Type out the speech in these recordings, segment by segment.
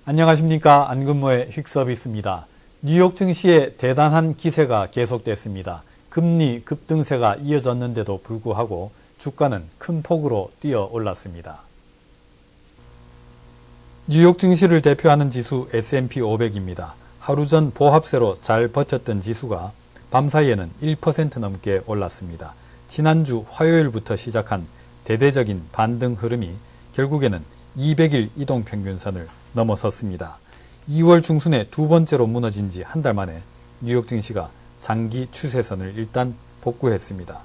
안녕하십니까. 안근모의 휙서비스입니다. 뉴욕 증시의 대단한 기세가 계속됐습니다. 금리 급등세가 이어졌는데도 불구하고 주가는 큰 폭으로 뛰어 올랐습니다. 뉴욕 증시를 대표하는 지수 S&P 500입니다. 하루 전 보합세로 잘 버텼던 지수가 밤사이에는 1% 넘게 올랐습니다. 지난주 화요일부터 시작한 대대적인 반등 흐름이 결국에는 200일 이동평균선을 넘어섰습니다. 2월 중순에 두 번째로 무너진 지 한 달 만에 뉴욕 증시가 장기 추세선을 일단 복구했습니다.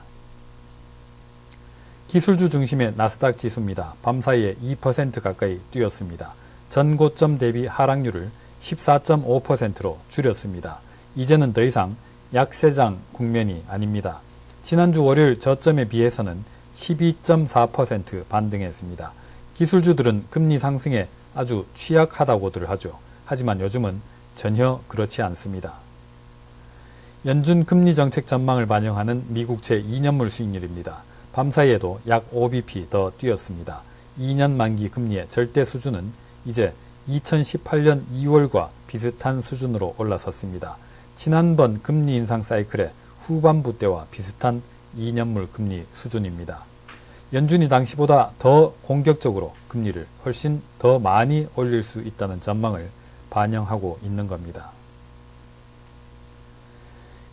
기술주 중심의 나스닥 지수입니다. 밤사이에 2% 가까이 뛰었습니다. 전 고점 대비 하락률을 14.5%로 줄였습니다. 이제는 더 이상 약세장 국면이 아닙니다. 지난주 월요일 저점에 비해서는 12.4% 반등했습니다. 기술주들은 금리 상승에 아주 취약하다고들 하죠. 하지만 요즘은 전혀 그렇지 않습니다. 연준 금리 정책 전망을 반영하는 미국채 2년물 수익률입니다. 밤사이에도 약 5bp 더 뛰었습니다. 2년 만기 금리의 절대 수준은 이제 2018년 2월과 비슷한 수준으로 올라섰습니다. 지난번 금리 인상 사이클의 후반부 때와 비슷한 2년물 금리 수준입니다. 연준이 당시보다 더 공격적으로 금리를 훨씬 더 많이 올릴 수 있다는 전망을 반영하고 있는 겁니다.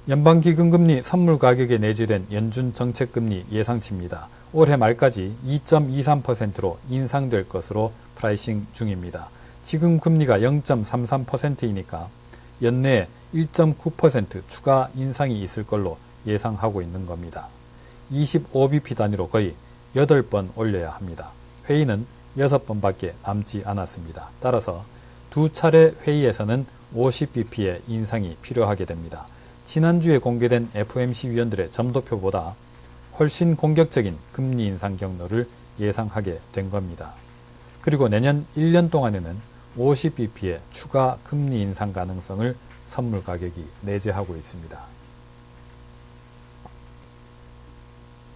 연방기금금리 선물 가격에 내재된 연준 정책금리 예상치입니다. 올해 말까지 2.23%로 인상될 것으로 프라이싱 중입니다. 지금 금리가 0.33%이니까 연내에 1.9% 추가 인상이 있을 걸로 예상하고 있는 겁니다. 25bp 단위로 거의 8번 올려야 합니다. 회의는 6번밖에 남지 않았습니다. 따라서 두 차례 회의에서는 50bp의 인상이 필요하게 됩니다. 지난주에 공개된 FOMC 위원들의 점도표보다 훨씬 공격적인 금리 인상 경로를 예상하게 된 겁니다. 그리고 내년 1년 동안에는 50bp의 추가 금리 인상 가능성을 선물 가격이 내재하고 있습니다.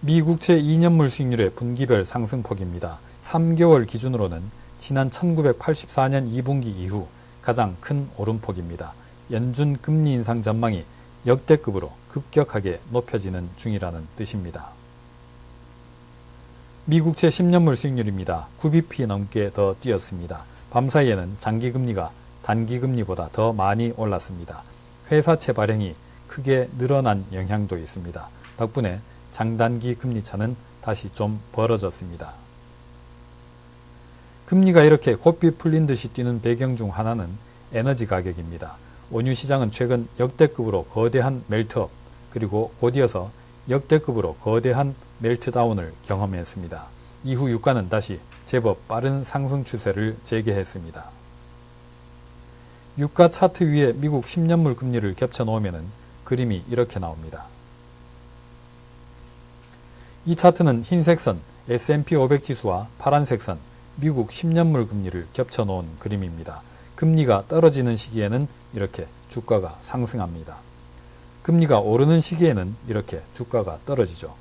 미국채 2년물 수익률의 분기별 상승폭입니다. 3개월 기준으로는 지난 1984년 2분기 이후 가장 큰 오름폭입니다. 연준 금리 인상 전망이 역대급으로 급격하게 높여지는 중이라는 뜻입니다. 미국채 10년물 수익률입니다. 9bp 넘게 더 뛰었습니다. 밤사이에는 장기금리가 단기금리보다 더 많이 올랐습니다. 회사채 발행이 크게 늘어난 영향도 있습니다. 덕분에 장단기 금리차는 다시 좀 벌어졌습니다. 금리가 이렇게 고삐 풀린 듯이 뛰는 배경 중 하나는 에너지 가격입니다. 원유 시장은 최근 역대급으로 거대한 멜트업 그리고 곧이어서 역대급으로 거대한 멜트다운을 경험했습니다. 이후 유가는 다시 제법 빠른 상승 추세를 재개했습니다. 유가 차트 위에 미국 10년물 금리를 겹쳐 놓으면 그림이 이렇게 나옵니다. 이 차트는 흰색 선 S&P 500 지수와 파란색 선 미국 10년물 금리를 겹쳐 놓은 그림입니다. 금리가 떨어지는 시기에는 이렇게 주가가 상승합니다. 금리가 오르는 시기에는 이렇게 주가가 떨어지죠.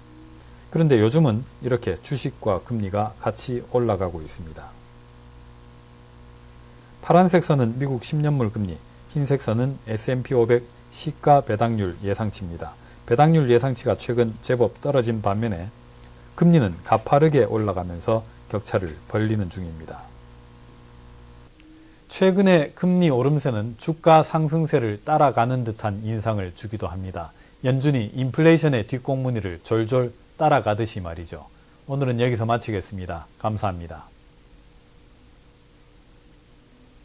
그런데 요즘은 이렇게 주식과 금리가 같이 올라가고 있습니다. 파란색 선은 미국 10년물 금리, 흰색 선은 S&P 500 시가 배당률 예상치입니다. 배당률 예상치가 최근 제법 떨어진 반면에 금리는 가파르게 올라가면서 격차를 벌리는 중입니다. 최근의 금리 오름세는 주가 상승세를 따라가는 듯한 인상을 주기도 합니다. 연준이 인플레이션의 뒷공무니를 졸졸 따라가듯이 말이죠. 오늘은 여기서 마치겠습니다. 감사합니다.